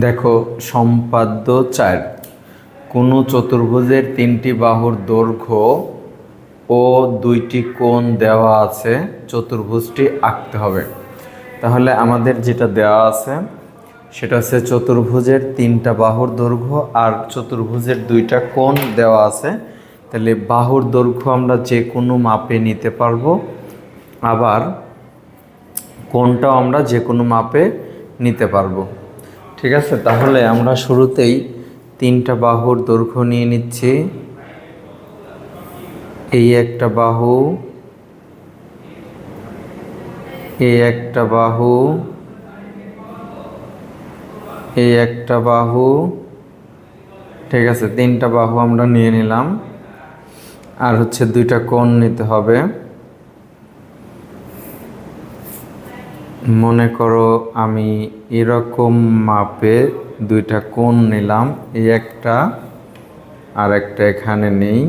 দেখো সম্পাদ্য 4, কোনো চতুর্ভুজের 3টি বাহুর দৈর্ঘ্য ও 2টি কোণ দেওয়া আছে, চতুর্ভুজটি আঁকতে হবে। তাহলে আমাদের যেটা দেওয়া আছে সেটা হচ্ছে চতুর্ভুজের 3টা বাহুর দৈর্ঘ্য আর চতুর্ভুজের 2টা কোণ দেওয়া আছে। তাহলে বাহুর দৈর্ঘ্য আমরা যে কোনো মাপে নিতে পারবো, আবার কোণটাও আমরা যে কোনো মাপে নিতে পারবো। ঠিক আছে, তাহলে আমরা শুরুতেই 3টা বাহুর দৈর্ঘ্য নিয়ে নিচ্ছি। এই একটা বাহু, এই একটা বাহু, এই একটা বাহু। ঠিক আছে, 3টা বাহু আমরা নিয়ে নিলাম। আর হচ্ছে 2টা কোণ নিতে হবে। মনে করো আমি এরকম মাপে 2টা কোণ নিলাম, এই একটা আর একটা এখানে নেই।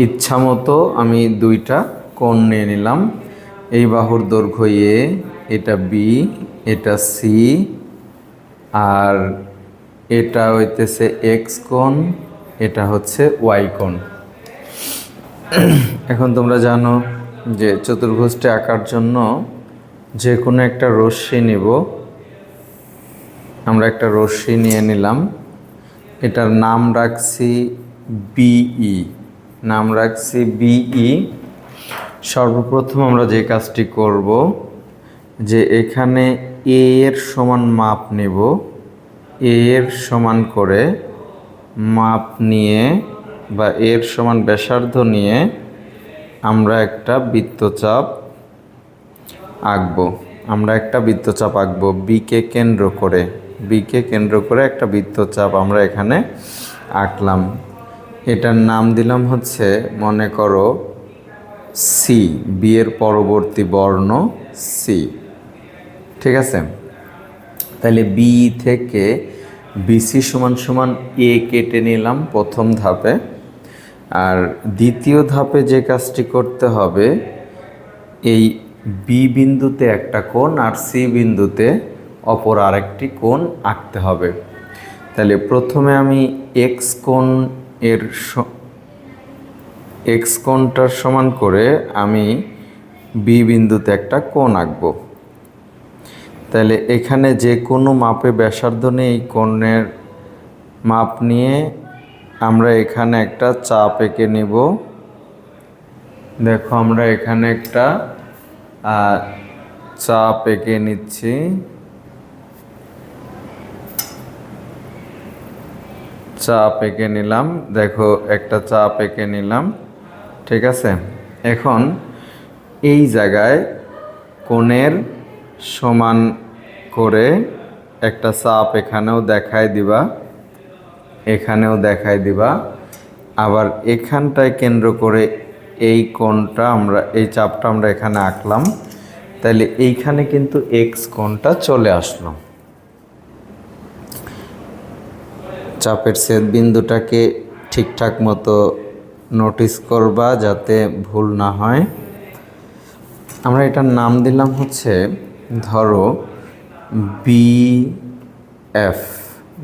ইচ্ছা মতো আমি 2টা কোণ নিয়ে নিলাম। এই বাহুর দৈর্ঘ্য এ, এটা বি, এটা সি, আর এটা হইতেছে এক্স কোণ, এটা হচ্ছে ওয়াই কোণ। এখন তোমরা জানো যে চতুর্ভুজটি আঁকার জন্য যে কোনো একটা রশ্মি নিব। আমরা একটা রশ্মি নিয়ে নিলাম, এটার নাম রাখছি বিই, নাম রাখছি বিই। সর্বপ্রথম আমরা যে কাজটি করব, যে এখানে এ এর সমান মাপ নেব, এ এর সমান করে মাপ নিয়ে বা এর সমান ব্যাসার্ধ নিয়ে আমরা একটা বৃত্তচাপ আঁকবো। আমরা একটা বৃত্তচাপ আঁকবো বিকে কেন্দ্র করে, বিকে কেন্দ্র করে একটা বৃত্তচাপ আমরা এখানে আঁকলাম। এটার নাম দিলাম হচ্ছে, মনে করো সি, বি এর পরবর্তী বর্ণ সি। ঠিক আছে, তাহলে বি থেকে বিসি সমান সমান এ কেটে নিলাম প্রথম ধাপে। আর দ্বিতীয় ধাপে যে কাজটি করতে হবে, এই বি বিন্দুতে একটা কোণ আর সি বিন্দুতে অপর আরেকটি কোণ আঁকতে হবে। তাহলে প্রথমে আমি এক্স কোণ এর এক্স কোণটার সমান করে আমি বি বিন্দুতে একটা কোণ আঁকব। তাহলে এখানে যে কোনো মাপে ব্যাসার্ধ নিয়ে এই কোণের মাপ নিয়ে আমরা এখানে একটা চাপ এঁকে নেব। দেখো আমরা এখানে একটা চাপ এঁকে নিচ্ছি। চাপ এঁকে নিলাম, দেখো একটা চাপ এঁকে নিলাম। ঠিক আছে, এখন এই জায়গায় কোণের সমান করে একটা চাপ এখানেও দেখায় দিবা, এখানেও দেখায় দিবা। আবার এখানটায় কেন্দ্র করে এই কোণটা আমরা, এই চাপটা আমরা এখানে আঁকলাম। তাহলে এইখানে কিন্তু এক্স কোণটা চলে আসলো। চাপের ছেদ বিন্দুটাকে ঠিকঠাক মতো নোটিস করবা যাতে ভুল না হয়। আমরা এটার নাম দিলাম হচ্ছে, ধরো বি এফ,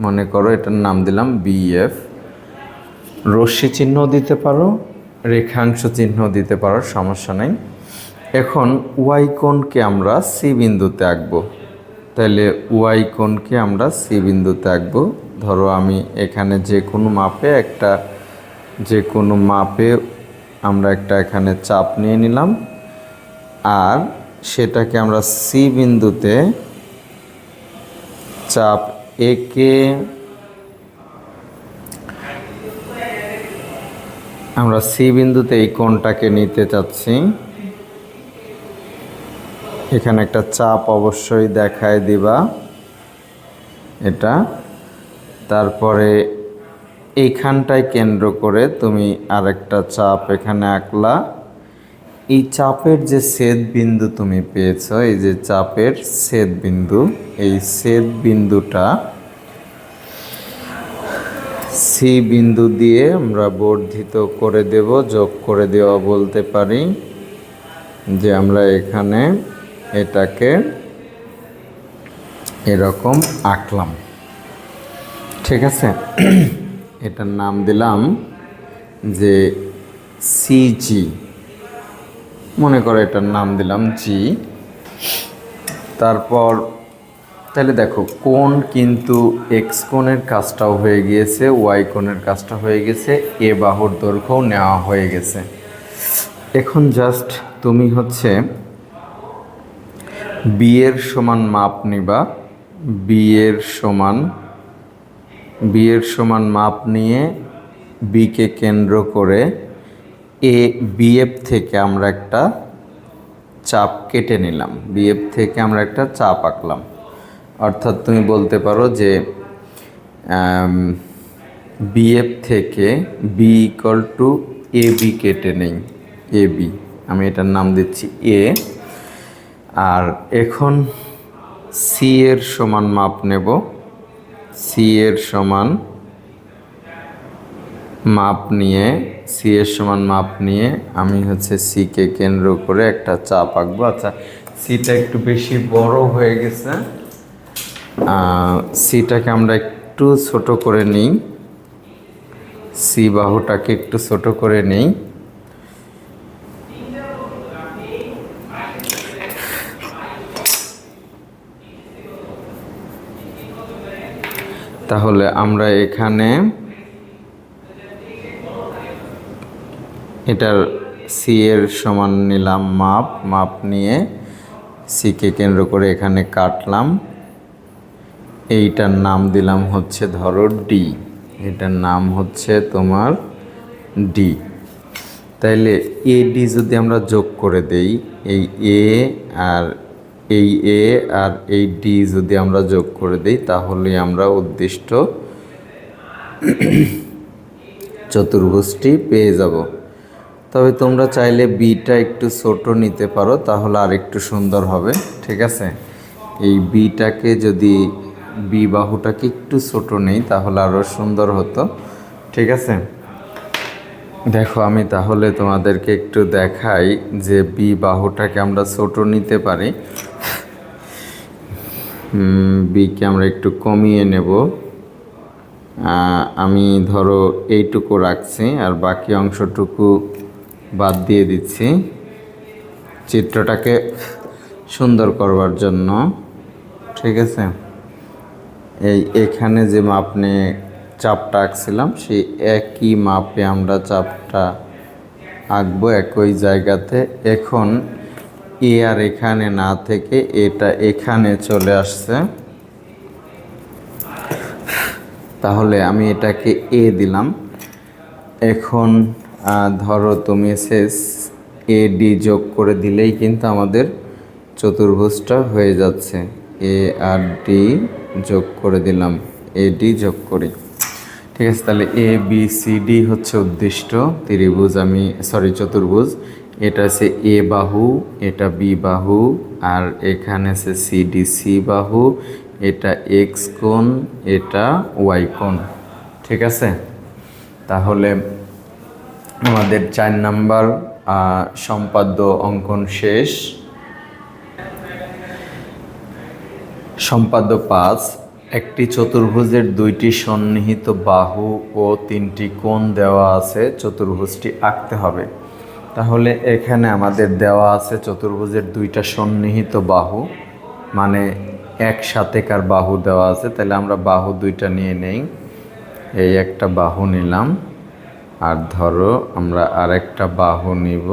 মনে করো এটার নাম দিলাম বি এফ। রশ্মি চিহ্ন দিতে পারো, রেখাংশ চিহ্ন দিতে পারো, সমস্যা নেই। এখন ওয়াই কোণকে আমরা সি বিন্দুতে আঁকবো। তাহলে ওয়াই কোণকে আমরা সি বিন্দুতে আঁকবো। ধরো আমি এখানে যে কোনো মাপে আমরা একটা এখানে চাপ নিয়ে নিলাম, আর সেটাকে আমরা সি বিন্দুতে চাপ এঁকে আমরা সি বিন্দুতে এই কোণটাকে নিতে চাচ্ছি। এখানে একটা চাপ অবশ্যই দেখায় দিবা এটা। তারপরে এইখানটায় কেন্দ্র করে তুমি আরেকটা চাপ এখানে আঁকলা। এই চাপের যে ছেদ বিন্দু তুমি পেয়েছো, এই যে চাপের ছেদ বিন্দু, এই ছেদ বিন্দুটা সি বিন্দু দিয়ে আমরা বর্ধিত করে দেব, যোগ করে দেওয়া বলতে পারি। যে আমরা এখানে এটাকে এরকম আঁকলাম, ঠিক আছে। এটার নাম দিলাম যে সিজি, মনে করো এটার নাম দিলাম জি। তারপর তাহলে দেখো কোণ কিন্তু এক্স কোণের কাজটাও হয়ে গিয়েছে, ওয়াই কোণের কাজটা হয়ে গেছে, এ বাহুর দৈর্ঘ্যও নেওয়া হয়ে গেছে। এখন জাস্ট তুমি হচ্ছে বি এর সমান মাপ নিবা, বি এর সমান মাপ নিয়ে বিকে কেন্দ্র করে এ বিএফ থেকে আমরা একটা চাপ কেটে নিলাম, বিএফ থেকে আমরা একটা চাপ আঁকলাম। অর্থাৎ তুমি বলতে পারো যে বিএফ থেকে B equal to A B কেটে নেই, এ বি, আমি এটার নাম দিচ্ছি এ। আর এখন সি এর সমান মাপ নেব, সি এর সমান মাপ নিয়ে আমি হচ্ছে সিকে কেন্দ্র করে একটা চাপ আঁকবো। আচ্ছা, সিটা একটু বেশি বড় হয়ে গেছে, সিটাকে আমরা একটু ছোট করে নিই, সি বাহুটাকে একটু ছোট করে নিই। তাহলে আমরা এখানে এটার সি এর সমান নিলাম মাপ নিয়ে সিকে কেন্দ্র করে এখানে কাটলাম। এইটার নাম দিলাম হচ্ছে ধরো ডি, এটার নাম হচ্ছে তোমার ডি। তাইলে এ ডি যদি আমরা যোগ করে দেই, এই এ আর এই ডি যদি আমরা যোগ করে দিই, তাহলে আমরা উদ্দিষ্ট চতুর্ভুজটি পেয়ে যাব। তবে তোমরা চাইলে বিটা একটু ছোট নিতে পারো, তাহলে আর একটু সুন্দর হবে, ঠিক আছে। এই বিটাকে যদি বি বাহুটাকে একটু ছোট নেই তাহলে আরও সুন্দর হতো, ঠিক আছে। দেখো আমি তাহলে তোমাদেরকে একটু দেখাই যে বি বাহুটাকে আমরা ছোট নিতে পারি। বিকে আমরা একটু কমিয়ে নেব, আমি ধরো এইটুকু রাখছি আর বাকি অংশটুকু বাদ দিয়ে দিচ্ছি চিত্রটাকে সুন্দর করবার জন্য, ঠিক আছে। এখানে যে মাপ নিয়ে চাপটা আঁকছিলাম সেই একই মাপে আমরা চাপটা আঁকবো একই জায়গাতে। এখন এ আর এখানে না থেকে এটা এখানে চলে আসছে, তাহলে আমি এটাকে এ দিলাম। এখন ধরো তুমি শেষ এ ডি যোগ করে দিলেই কিন্তু আমাদের চতুর্ভুজটা হয়ে যাচ্ছে। এ আর ডি যোগ করে দিলাম, এ ডি যোগ করি, ঠিক আছে। তাহলে এ বি সি ডি হচ্ছে উদ্দিষ্ট চতুর্ভুজ। এটা হচ্ছে এ বাহু, এটা বি বাহু, আর এখানে আছে সি ডি সি বাহু, এটা এক্স কোণ, এটা ওয়াই কোণ, ঠিক আছে। তাহলে আমাদের 4 নাম্বার সম্পাদ্য অঙ্কন শেষ। সম্পাদ্য 5, একটি চতুর্ভুজের 2টি সন্নিহিত বাহু ও 3টি কোণ দেওয়া আছে, চতুর্ভুজটি আঁকতে হবে। তাহলে এখানে আমাদের দেওয়া আছে চতুর্ভুজের 2টা সন্নিহিত বাহু, মানে একসাথেকার বাহু দেওয়া আছে। তাহলে আমরা বাহু 2টা নিয়ে নেই, এই একটা বাহু নিলাম, আর ধরো আমরা আরেকটা বাহু নিব,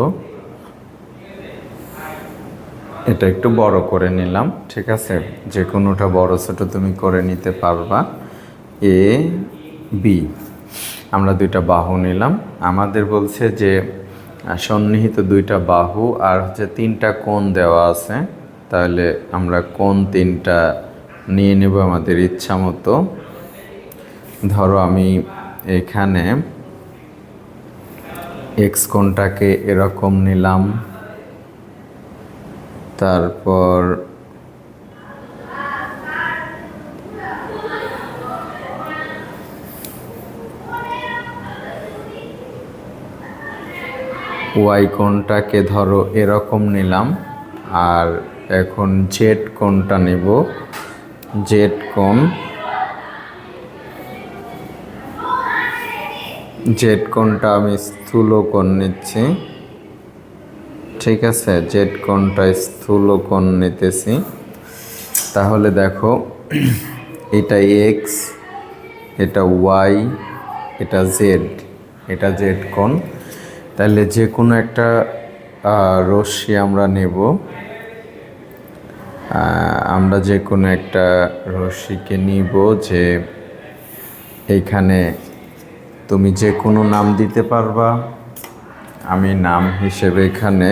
এটা একটু বড় করে নিলাম, ঠিক আছে। যে কোনোটা বড় ছোট তুমি করে নিতে পারবা। এ বি আমরা 2টা বাহু নিলাম, আমাদের বলছে যে সন্নিহিত 2টা বাহু আর হচ্ছে 3টা কোণ দেওয়া আছে। তাহলে আমরা কোণ 3টা নিয়ে নেব আমাদের ইচ্ছা মতো। ধরো আমি এখানে এক্স কোণটাকে এরকম নিলাম, তারপর ওয়াই কোণটাকে ধরো এরকম নিলাম, আর এখন জেড কোণটা নেব। জেড কোণটা আমি স্থূল কোণ নিচ্ছি। ঠিক আছে, জেড কোণটা স্থূল কোণ নিতেছি। তাহলে দেখো, এটা এক্স, এটা ওয়াই, এটা জেড, এটা জেড কোণ। তাহলে যে কোনো একটা রশ্মি আমরা নেব। আমরা যে কোনো একটা রশ্মিকে নিব, যে এইখানে তুমি যে কোনো নাম দিতে পারবা। আমি নাম হিসেবে এখানে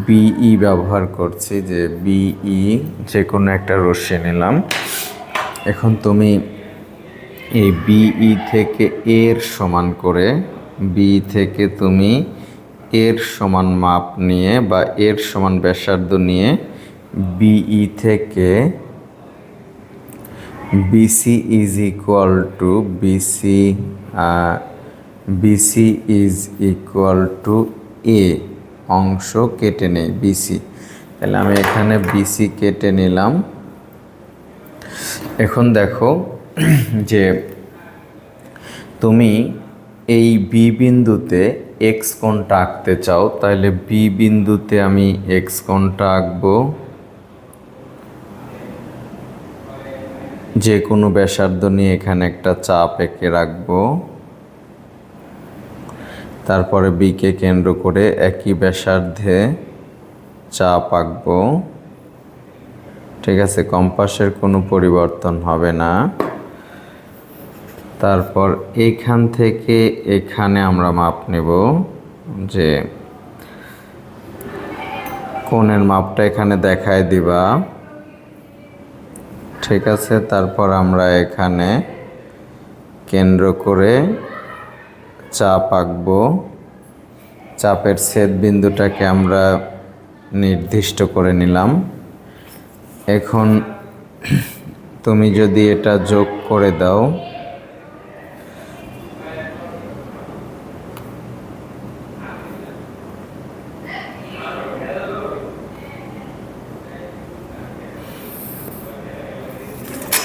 বিই ব্যবহার করছি, যে বিই যে কোনো একটা রশ্মি নিলাম। এখন তুমি এই বিই থেকে এর সমান করে, বি থেকে তুমি এর সমান মাপ নিয়ে বা এর সমান ব্যাসার্ধ নিয়ে বিই থেকে BC is equal to BC is equal to এ অংশ কেটে নেই বিসি। তাহলে আমি এখানে বিসি কেটে নিলাম। এখন দেখো যে তুমি এই বি বিন্দুতে এক্স কোণটা আঁকতে চাও, তাহলে বি বিন্দুতে আমি এক্স কোণটা আঁকবো। যে কোনো ব্যাসার্ধ নিয়ে এখানে একটা চাপ এঁকে রাখবো। তারপরে বিকে কেন্দ্র করে একই ব্যাসার্ধে চাপ আঁকবো। ঠিক আছে, কম্পাসের কোনো পরিবর্তন হবে না। তারপর এইখান থেকে এখানে আমরা মাপ নেব, যে কোণের মাপটা এখানে দেখায় দিবা। ঠিক আছে, তারপর আমরা এখানে কেন্দ্র করে চাপ আঁকবো। চাপের ছেদ বিন্দুটাকে আমরা নির্দিষ্ট করে নিলাম। এখন তুমি যদি এটা যোগ করে দাও,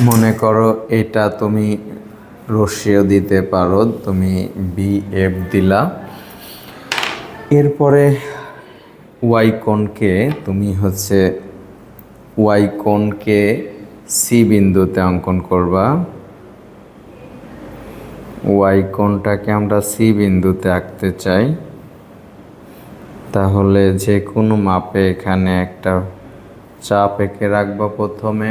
মনে করো এটা তুমি রশ্মিও দিতে পারো, তুমি বিএফ দিলা। এরপরে ওয়াই কোণকে তুমি হচ্ছে ওয়াই কোণকে সি বিন্দুতে অঙ্কন করবা। ওয়াই কোণটাকে আমরা সি বিন্দুতে আঁকতে চাই। তাহলে যে কোনো মাপে এখানে একটা চাপ এঁকে রাখবা। প্রথমে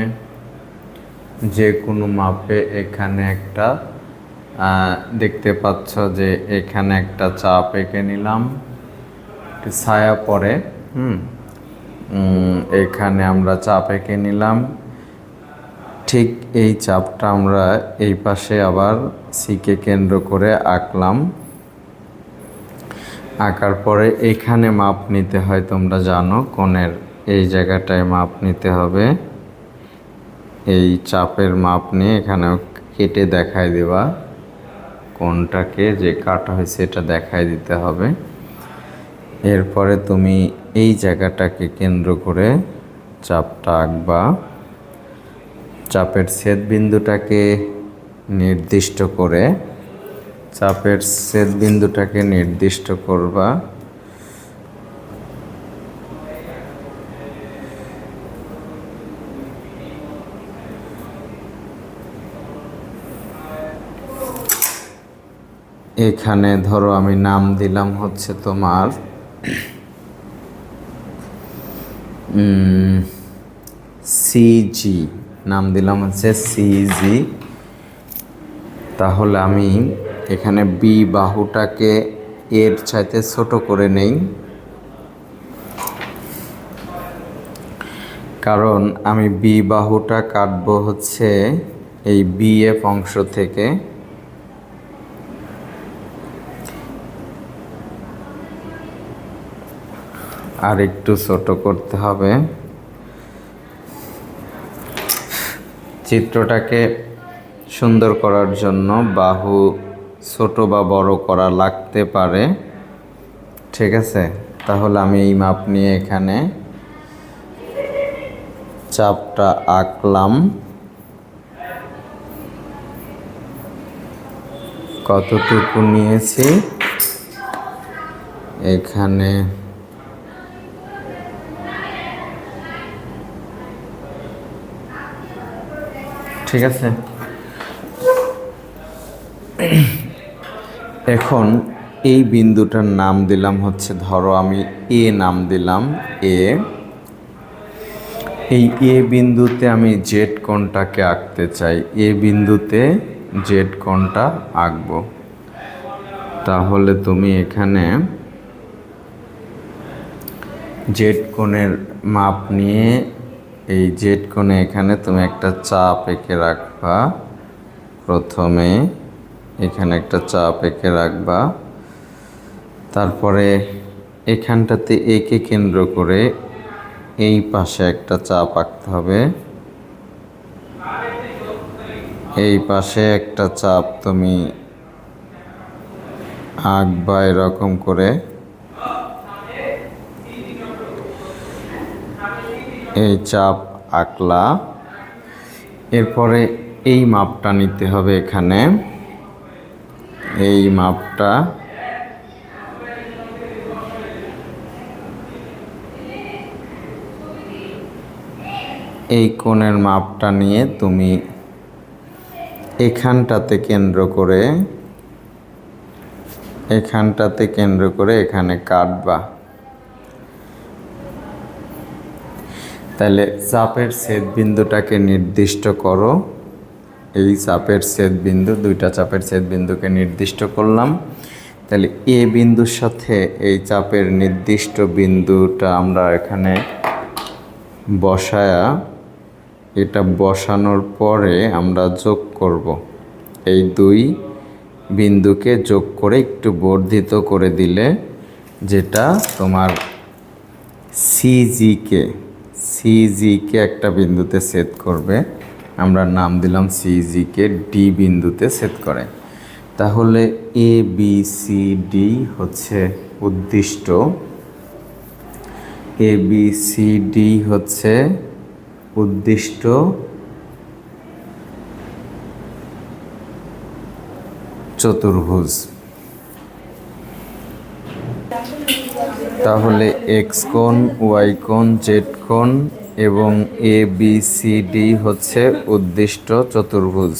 যে কোনো মাপে এখানে একটা দেখতে পাচ্ছ যে এখানে একটা চাপ এঁকে নিলাম, ছায়া পড়ে। এখানে আমরা চাপ এঁকে নিলাম। ঠিক এই চাপটা আমরা এই পাশে আবার সিকে কেন্দ্র করে আঁকলাম। আঁকার পরে এখানে মাপ নিতে হয়, তোমরা জানো কোণের এই জায়গাটায় মাপ নিতে হবে। এই চাপের মাপ নিয়ে এখানে কেটে দেখায় দেবা, কোণটাকে যে কাটা হয়েছে এটা দেখায় দিতে হবে। এরপরে তুমি এই জায়গাটাকে কেন্দ্র করে চাপটা আঁকবা। চাপের ছেদ বিন্দুটাকে নির্দিষ্ট করে চাপের ছেদ বিন্দুটাকে নির্দিষ্ট করবা। এখানে ধরো আমি নাম দিলাম হচ্ছে তোমার সিজি, নাম দিলাম হচ্ছে সিজি। তাহলে আমি এখানে বি বাহুটাকে এর চাইতে ছোট করে নেই, কারণ আমি বি বাহুটা কাটবো হচ্ছে এই বিএফ অংশ থেকে। আর একটু ছোট করতে হবে। চিত্রটাকে সুন্দর করার জন্য বাহু ছোট বা বড় করা লাগতে পারে। ঠিক আছে, তাহলে আমি এই মাপ নিয়ে এখানে চাপটা আঁকলাম। কতটুকু নিয়েছি এখানে, ঠিক আছে। এখন এই বিন্দুটার নাম দিলাম হচ্ছে, ধরো আমি এ নাম দিলাম এ। এই এ বিন্দুতে আমি জেড কোণটাকে আঁকতে চাই, এ বিন্দুতে জেড কোণটা আঁকবো। তাহলে তুমি এখানে জেড কোণের মাপ নিয়ে এই জেড কোণে এখানে তুমি একটা চাপ এঁকে রাখবা। প্রথমে এখানে একটা চাপ এঁকে রাখবা, তারপরে এখানটাতে একে কেন্দ্র করে এই পাশে একটা চাপ আঁকতে হবে। এই পাশে একটা চাপ তুমি আঁকবা এরকম করে। এই চাপ আঁকলা, এরপরে এই মাপটা নিতে হবে এখানে। এই মাপটা এই কোণের মাপটা নিয়ে তুমি এখানটাতে কেন্দ্র করে এখানে কাটবা। তাহলে চাপের ছেদ বিন্দুটাকে নির্দিষ্ট করো। এই চাপের ছেদ বিন্দু, দুইটা চাপের ছেদ বিন্দুকে নির্দিষ্ট করলাম। তাহলে এ বিন্দুর সাথে এই চাপের নির্দিষ্ট বিন্দুটা আমরা এখানে বসায়া, এটা বসানোর পরে আমরা যোগ করব। এই দুই বিন্দুকে যোগ করে একটু বর্ধিত করে দিলে, যেটা তোমার সিজিকে একটা বিন্দুতে ছেদ করবে। আমরা নাম দিলাম সিজিকে ডি বিন্দুতে ছেদ করে। তাহলে এ বি সি ডি হচ্ছে উদ্দিষ্ট, এ বি সি ডি হচ্ছে উদ্দিষ্ট চতুর্ভুজ। তাহলে এক্স কোণ, ওয়াই কোণ, জেড কোণ এবং এ বি সি ডি হচ্ছে উদ্দিষ্ট চতুর্ভুজ।